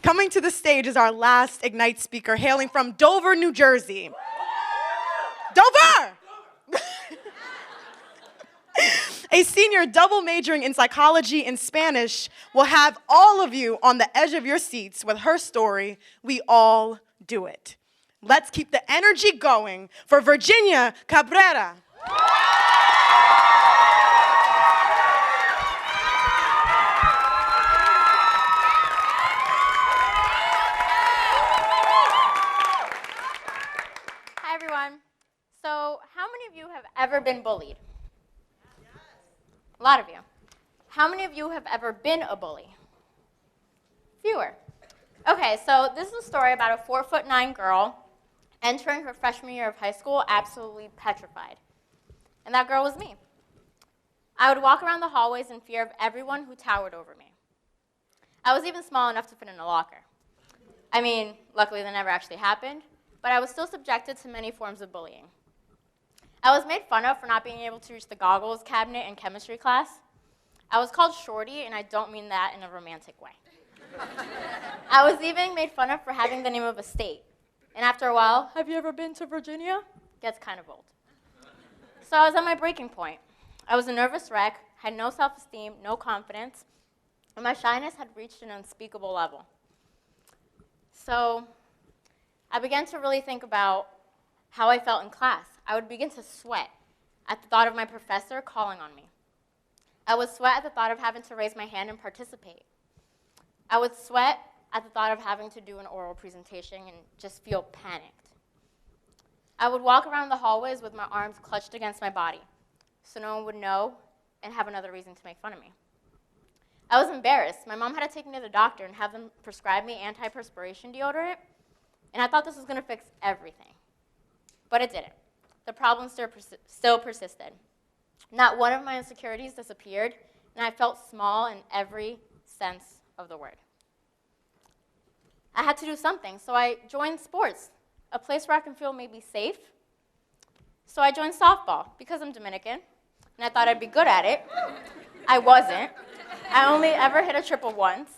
Coming to the stage is our last Ignite speaker, hailing from Dover, New Jersey. Dover! A senior double majoring in psychology and Spanish will have all of you on the edge of your seats with her story, We All Do It. Let's keep the energy going for Virginia Cabrera. Hi, everyone. So, how many of you have ever been bullied? A lot of you. How many of you have ever been a bully? Fewer. Okay, so this is a story about a 4'9" girl entering her freshman year of high school absolutely petrified. And that girl was me. I would walk around the hallways in fear of everyone who towered over me. I was even small enough to fit in a locker. I mean, luckily that never actually happened, but I was still subjected to many forms of bullying. I was made fun of for not being able to reach the goggles cabinet in chemistry class. I was called Shorty, and I don't mean that in a romantic way. I was even made fun of for having the name of a state. And after a while, have you ever been to Virginia? Gets kind of old. So I was at my breaking point. I was a nervous wreck, had no self-esteem, no confidence, and my shyness had reached an unspeakable level. So I began to really think about how I felt in class. I would begin to sweat at the thought of my professor calling on me. I would sweat at the thought of having to raise my hand and participate. I would sweat at the thought of having to do an oral presentation and just feel panicked. I would walk around the hallways with my arms clutched against my body so no one would know and have another reason to make fun of me. I was embarrassed. My mom had to take me to the doctor and have them prescribe me antiperspiration deodorant, and I thought this was going to fix everything. But it didn't. The problem still persisted. Not one of my insecurities disappeared, and I felt small in every sense of the word. I had to do something, so I joined sports, a place where I can feel maybe safe. So I joined softball because I'm Dominican, and I thought I'd be good at it. I wasn't. I only ever hit a triple once.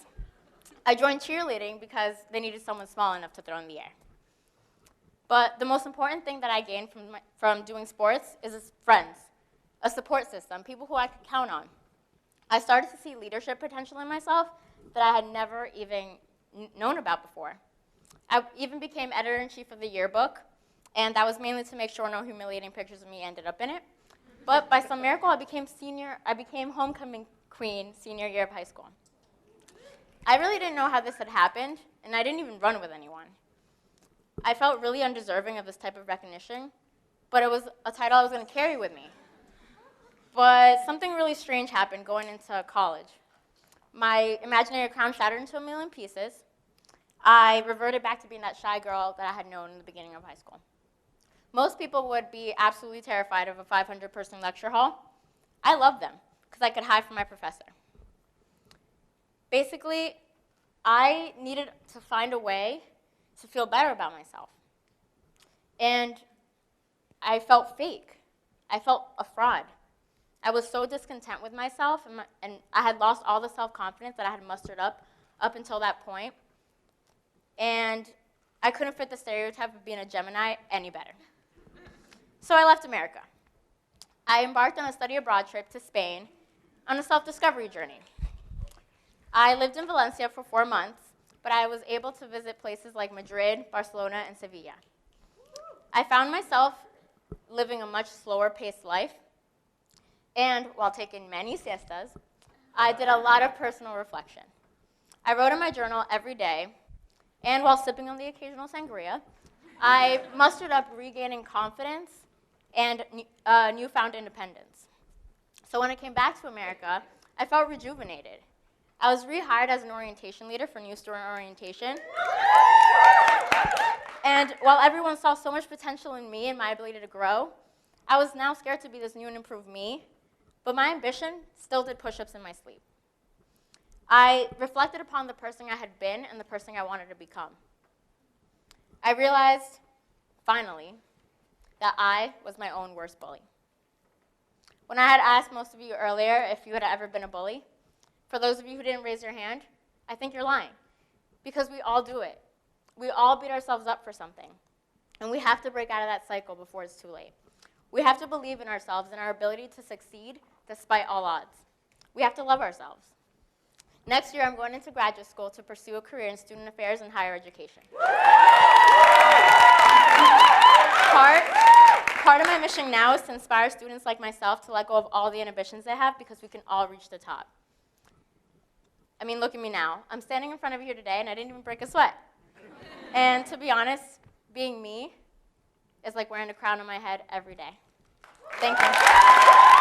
I joined cheerleading because they needed someone small enough to throw in the air. But the most important thing that I gained from doing sports is friends, a support system, people who I could count on. I started to see leadership potential in myself that I had never even known about before. I even became editor-in-chief of the yearbook, and that was mainly to make sure no humiliating pictures of me ended up in it. But by some miracle, I became homecoming queen senior year of high school. I really didn't know how this had happened, and I didn't even run with anyone. I felt really undeserving of this type of recognition, but it was a title I was going to carry with me. But something really strange happened going into college. My imaginary crown shattered into a million pieces. I reverted back to being that shy girl that I had known in the beginning of high school. Most people would be absolutely terrified of a 500-person lecture hall. I loved them because I could hide from my professor. Basically, I needed to find a way to feel better about myself. And I felt fake. I felt a fraud. I was so discontent with myself, and I had lost all the self-confidence that I had mustered up until that point. And I couldn't fit the stereotype of being a Gemini any better. So I left America. I embarked on a study abroad trip to Spain on a self-discovery journey. I lived in Valencia for 4 months, but I was able to visit places like Madrid, Barcelona, and Sevilla. I found myself living a much slower-paced life, and while taking many siestas, I did a lot of personal reflection. I wrote in my journal every day, and while sipping on the occasional sangria, I mustered up regaining confidence and newfound independence. So when I came back to America, I felt rejuvenated. I was rehired as an orientation leader for new student orientation. And while everyone saw so much potential in me and my ability to grow, I was now scared to be this new and improved me, but my ambition still did push-ups in my sleep. I reflected upon the person I had been and the person I wanted to become. I realized, finally, that I was my own worst bully. When I had asked most of you earlier if you had ever been a bully, for those of you who didn't raise your hand, I think you're lying. because we all do it. We all beat ourselves up for something. And we have to break out of that cycle before it's too late. We have to believe in ourselves and our ability to succeed despite all odds. We have to love ourselves. Next year, I'm going into graduate school to pursue a career in student affairs and higher education. Part of my mission now is to inspire students like myself to let go of all the inhibitions they have because we can all reach the top. I mean, look at me now. I'm standing in front of you here today, and I didn't even break a sweat. And to be honest, being me is like wearing a crown on my head every day. Thank you.